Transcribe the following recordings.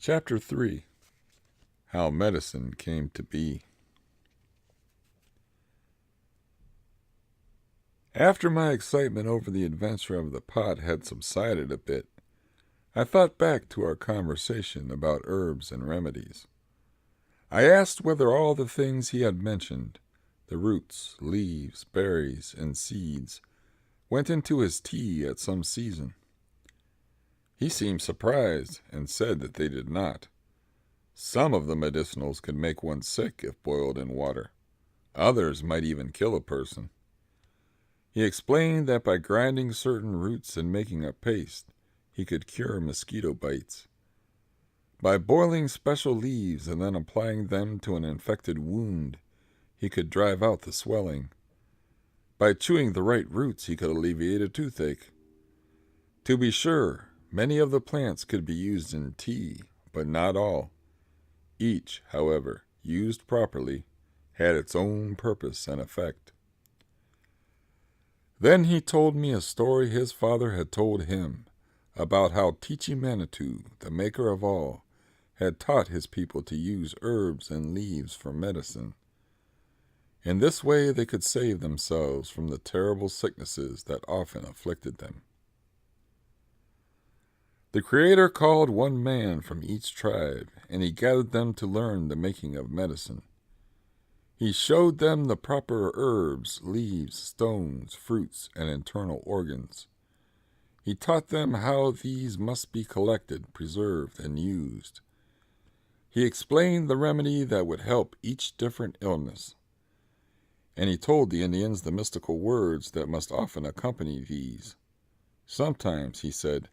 Chapter 3. How Medicine Came to Be. After my excitement over the adventure of the pot had subsided a bit, I thought back to our conversation about herbs and remedies. I asked whether all the things he had mentioned, the roots, leaves, berries, and seeds, went into his tea at some season. He seemed surprised and said that they did not. Some of the medicinals could make one sick if boiled in water. Others might even kill a person. He explained that by grinding certain roots and making a paste, he could cure mosquito bites. By boiling special leaves and then applying them to an infected wound, he could drive out the swelling. By chewing the right roots, he could alleviate a toothache. To be sure, many of the plants could be used in tea, but not all. Each, however, used properly, had its own purpose and effect. Then he told me a story his father had told him about how Teachimanitou, the maker of all, had taught his people to use herbs and leaves for medicine. In this way they could save themselves from the terrible sicknesses that often afflicted them. The Creator called one man from each tribe, and he gathered them to learn the making of medicine. He showed them the proper herbs, leaves, stones, fruits, and internal organs. He taught them how these must be collected, preserved, and used. He explained the remedy that would help each different illness. And he told the Indians the mystical words that must often accompany these. Sometimes, he said,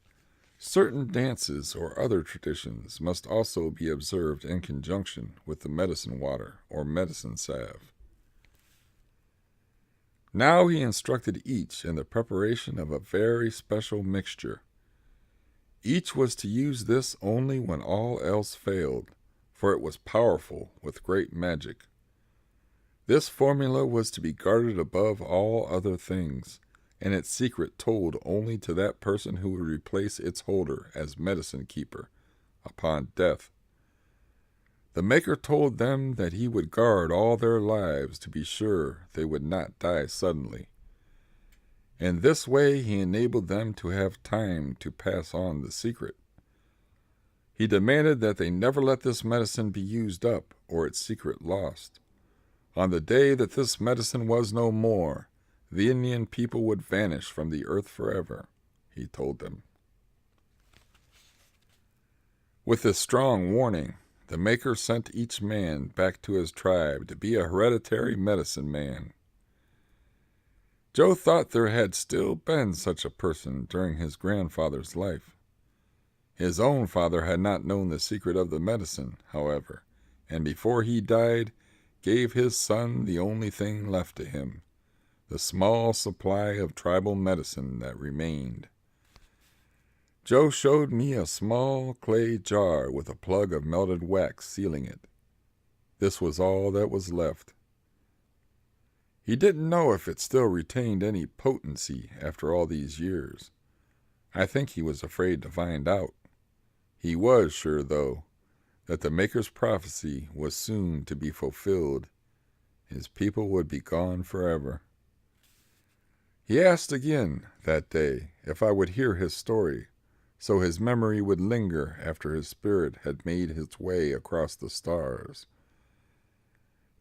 certain dances or other traditions must also be observed in conjunction with the medicine water or medicine salve. Now he instructed each in the preparation of a very special mixture. Each was to use this only when all else failed, for it was powerful with great magic. This formula was to be guarded above all other things, and its secret told only to that person who would replace its holder as medicine keeper upon death. The maker told them that he would guard all their lives to be sure they would not die suddenly. In this way he enabled them to have time to pass on the secret. He demanded that they never let this medicine be used up or its secret lost. On the day that this medicine was no more, the Indian people would vanish from the earth forever, he told them. With this strong warning, the Maker sent each man back to his tribe to be a hereditary medicine man. Joe thought there had still been such a person during his grandfather's life. His own father had not known the secret of the medicine, however, and before he died, gave his son the only thing left to him, the small supply of tribal medicine that remained. Joe showed me a small clay jar with a plug of melted wax sealing it. This was all that was left. He didn't know if it still retained any potency after all these years. I think he was afraid to find out. He was sure, though, that the Maker's prophecy was soon to be fulfilled. His people would be gone forever. He asked again that day if I would hear his story, so his memory would linger after his spirit had made its way across the stars.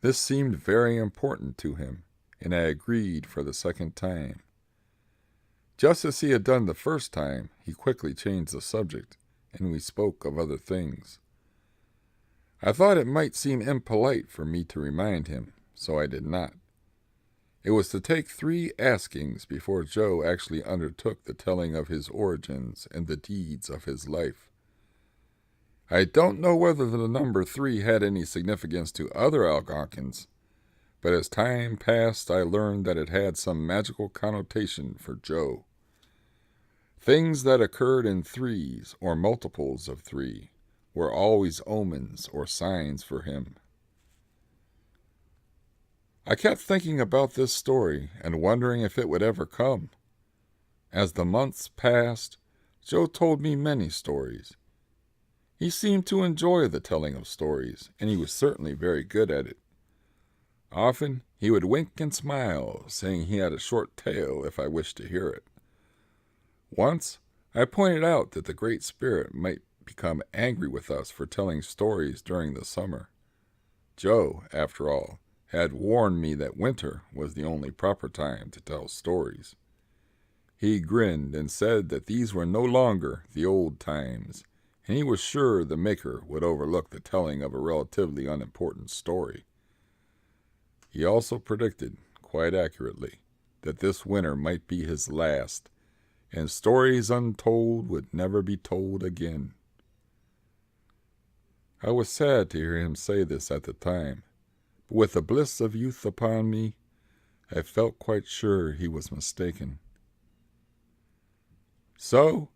This seemed very important to him, and I agreed for the second time. Just as he had done the first time, he quickly changed the subject, and we spoke of other things. I thought it might seem impolite for me to remind him, so I did not. It was to take 3 askings before Joe actually undertook the telling of his origins and the deeds of his life. I don't know whether the number 3 had any significance to other Algonquins, but as time passed I learned that it had some magical connotation for Joe. Things that occurred in 3s or multiples of 3 were always omens or signs for him. I kept thinking about this story and wondering if it would ever come. As the months passed, Joe told me many stories. He seemed to enjoy the telling of stories, and he was certainly very good at it. Often he would wink and smile, saying he had a short tale if I wished to hear it. Once I pointed out that the Great Spirit might become angry with us for telling stories during the summer. Joe, after all, had warned me that winter was the only proper time to tell stories. He grinned and said that these were no longer the old times, and he was sure the Maker would overlook the telling of a relatively unimportant story. He also predicted, quite accurately, that this winter might be his last, and stories untold would never be told again. I was sad to hear him say this at the time, but with the bliss of youth upon me, I felt quite sure he was mistaken. So,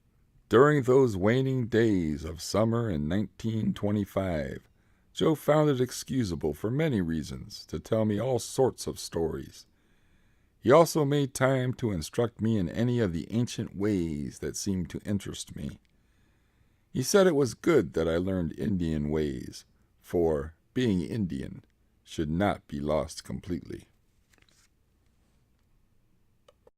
during those waning days of summer in 1925, Joe found it excusable for many reasons to tell me all sorts of stories. He also made time to instruct me in any of the ancient ways that seemed to interest me. He said it was good that I learned Indian ways, for being Indian should not be lost completely.